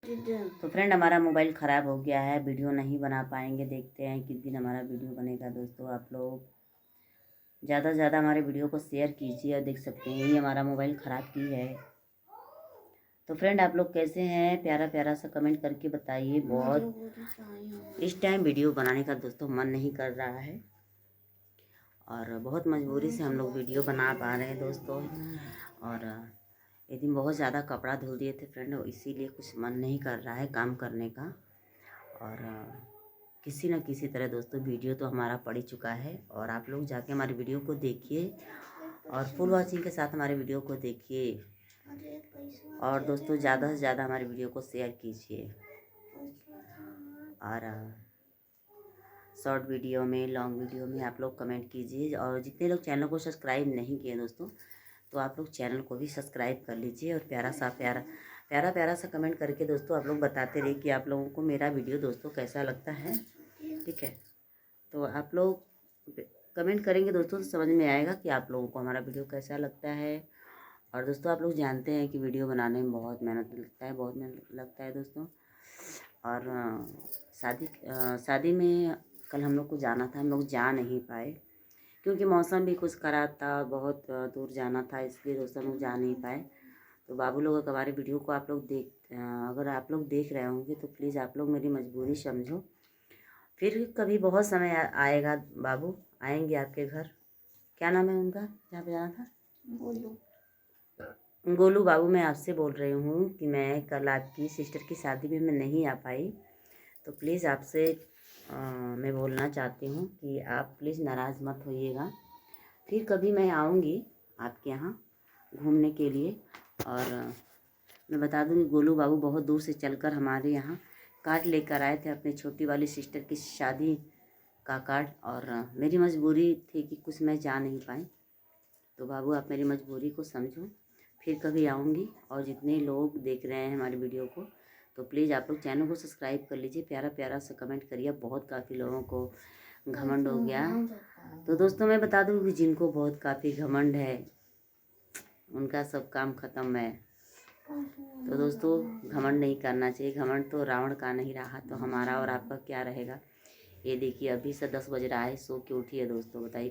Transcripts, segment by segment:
तो फ्रेंड हमारा मोबाइल ख़राब हो गया है, वीडियो नहीं बना पाएंगे। देखते हैं किस दिन हमारा वीडियो बनेगा। दोस्तों आप लोग ज़्यादा से ज़्यादा हमारे वीडियो को शेयर कीजिए। और देख सकते हैं ये हमारा मोबाइल ख़राब की है। तो फ्रेंड आप लोग कैसे हैं, प्यारा प्यारा सा कमेंट करके बताइए। बहुत इस टाइम वीडियो बनाने का दोस्तों मन नहीं कर रहा है और बहुत मजबूरी से हम लोग वीडियो बना पा रहे हैं दोस्तों। और ये दिन बहुत ज़्यादा कपड़ा धुल दिए थे फ्रेंड, इसीलिए कुछ मन नहीं कर रहा है काम करने का। और किसी न किसी तरह दोस्तों वीडियो तो हमारा पड़ ही चुका है। और आप लोग जाके हमारे वीडियो को देखिए और फुल वॉचिंग के साथ हमारे वीडियो को देखिए। और दोस्तों ज़्यादा से ज़्यादा हमारे वीडियो को शेयर कीजिए। और शॉर्ट वीडियो में, लॉन्ग वीडियो में आप लोग कमेंट कीजिए। और जितने लोग चैनल को सब्सक्राइब नहीं किए दोस्तों, तो आप लोग चैनल को भी सब्सक्राइब कर लीजिए। और प्यारा सा कमेंट करके दोस्तों आप लोग बताते रहिए कि आप लोगों को मेरा वीडियो दोस्तों कैसा लगता है। ठीक है, तो आप लोग कमेंट करेंगे दोस्तों तो समझ में आएगा कि आप लोगों को हमारा वीडियो कैसा लगता है। और दोस्तों आप लोग जानते हैं कि वीडियो बनाने में बहुत मेहनत लगता है दोस्तों। और शादी में कल हम लोग को जाना था, हम लोग जा नहीं पाए क्योंकि मौसम भी कुछ ख़राब था, बहुत दूर जाना था, इसलिए दोस्तों हम लोग जा नहीं पाए। तो बाबू लोग अगर हमारे वीडियो को आप लोग अगर आप लोग देख रहे होंगे तो प्लीज़ आप लोग मेरी मजबूरी समझो। फिर कभी बहुत समय आएगा, बाबू आएंगे आपके घर। क्या नाम है उनका जहाँ पे जाना था? गोलू बाबू, मैं आपसे बोल रही हूँ कि मैं कल आपकी सिस्टर की शादी में मैं नहीं आ पाई। तो प्लीज़ आपसे मैं बोलना चाहती हूँ कि आप प्लीज़ नाराज़ मत होइएगा। फिर कभी मैं आऊँगी आपके यहाँ घूमने के लिए। और मैं बता दूँ कि गोलू बाबू बहुत दूर से चलकर हमारे यहाँ कार्ड लेकर आए थे अपनी छोटी वाली सिस्टर की शादी का कार्ड। और मेरी मजबूरी थी कि कुछ मैं जा नहीं पाई। तो बाबू आप मेरी मजबूरी को समझो। फिर कभी आऊँगी। और जितने लोग देख रहे हैं हमारी वीडियो को, तो प्लीज़ आप लोग चैनल को सब्सक्राइब कर लीजिए। प्यारा प्यारा सा कमेंट करिए। बहुत काफ़ी लोगों को घमंड हो गया। तो दोस्तों मैं बता दूँ कि जिनको बहुत काफ़ी घमंड है उनका सब काम ख़त्म है। तो दोस्तों घमंड नहीं करना चाहिए। घमंड तो रावण का नहीं रहा तो हमारा और आपका क्या रहेगा। ये देखिए अभी से 10 बज रहा है, सो के उठी है दोस्तों। बताइए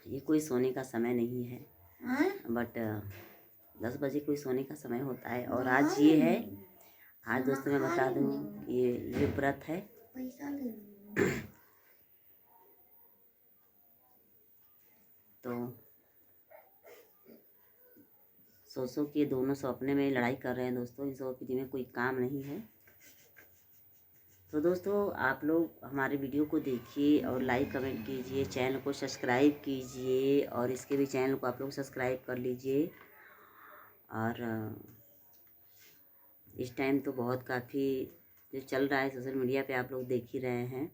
ये कोई सोने का समय नहीं है, बट 10 बजे कोई सोने का समय होता है। और आज ये है, आज दोस्तों मैं बता दूँ ये व्रत है। तो सोचो कि ये दोनों सपने में लड़ाई कर रहे हैं दोस्तों। इस वक्त में कोई काम नहीं है। तो दोस्तों आप लोग हमारे वीडियो को देखिए और लाइक कमेंट कीजिए, चैनल को सब्सक्राइब कीजिए। और इसके भी चैनल को आप लोग सब्सक्राइब कर लीजिए। और इस टाइम तो बहुत काफ़ी जो चल रहा है सोशल मीडिया पे आप लोग देख ही रहे हैं।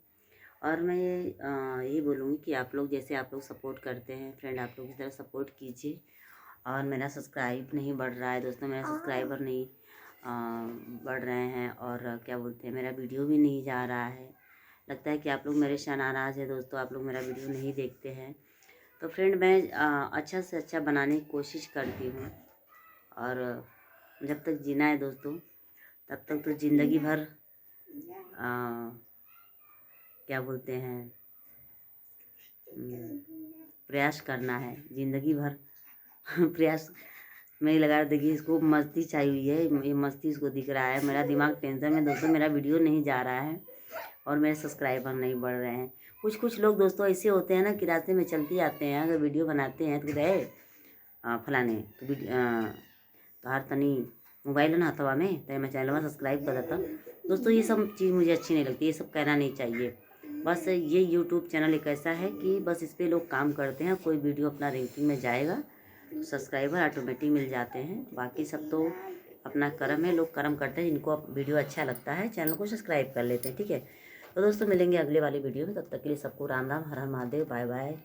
और मैं यही बोलूँगी कि आप लोग जैसे आप लोग सपोर्ट करते हैं फ्रेंड, आप लोग इस तरह सपोर्ट कीजिए। और मेरा सब्सक्राइब नहीं बढ़ रहा है दोस्तों, मेरा सब्सक्राइबर नहीं बढ़ रहे हैं। और क्या बोलते हैं, मेरा वीडियो भी नहीं जा रहा है। लगता है कि आप लोग मेरे से नाराज़ है दोस्तों, आप लोग मेरा वीडियो नहीं देखते हैं। तो फ्रेंड मैं अच्छा से अच्छा बनाने की कोशिश करती हूँ। और जब तक जीना है दोस्तों तब तक तो ज़िंदगी भर क्या बोलते हैं प्रयास करना है, ज़िंदगी भर प्रयास। मैं लगा देखिए इसको मस्ती चाहिए हुई है, ये मस्ती इसको दिख रहा है। मेरा दिमाग टेंशन में दोस्तों, मेरा वीडियो नहीं जा रहा है और मेरे सब्सक्राइबर नहीं बढ़ रहे हैं। कुछ लोग दोस्तों ऐसे होते हैं ना कि रास्ते में चलते आते हैं, अगर वीडियो बनाते हैं तो गए फलाने तो हर तनी मोबाइल ना हथवा में तो मैं चैनल में सब्सक्राइब कर देता दोस्तों। ये सब चीज़ मुझे अच्छी नहीं लगती, ये सब कहना नहीं चाहिए। बस ये यूट्यूब चैनल एक ऐसा है कि बस इस पर लोग काम करते हैं। कोई वीडियो अपना रेटिंग में जाएगा तो सब्सक्राइबर ऑटोमेटिक मिल जाते हैं। बाकी सब तो अपना कर्म है, लोग कर्म करते हैं। जिनको वीडियो अच्छा लगता है चैनल को सब्सक्राइब कर लेते हैं। ठीक है, तो दोस्तों मिलेंगे अगले वाली वीडियो में। तब तक के लिए सबको राम राम, हर हर महादेव, बाय बाय।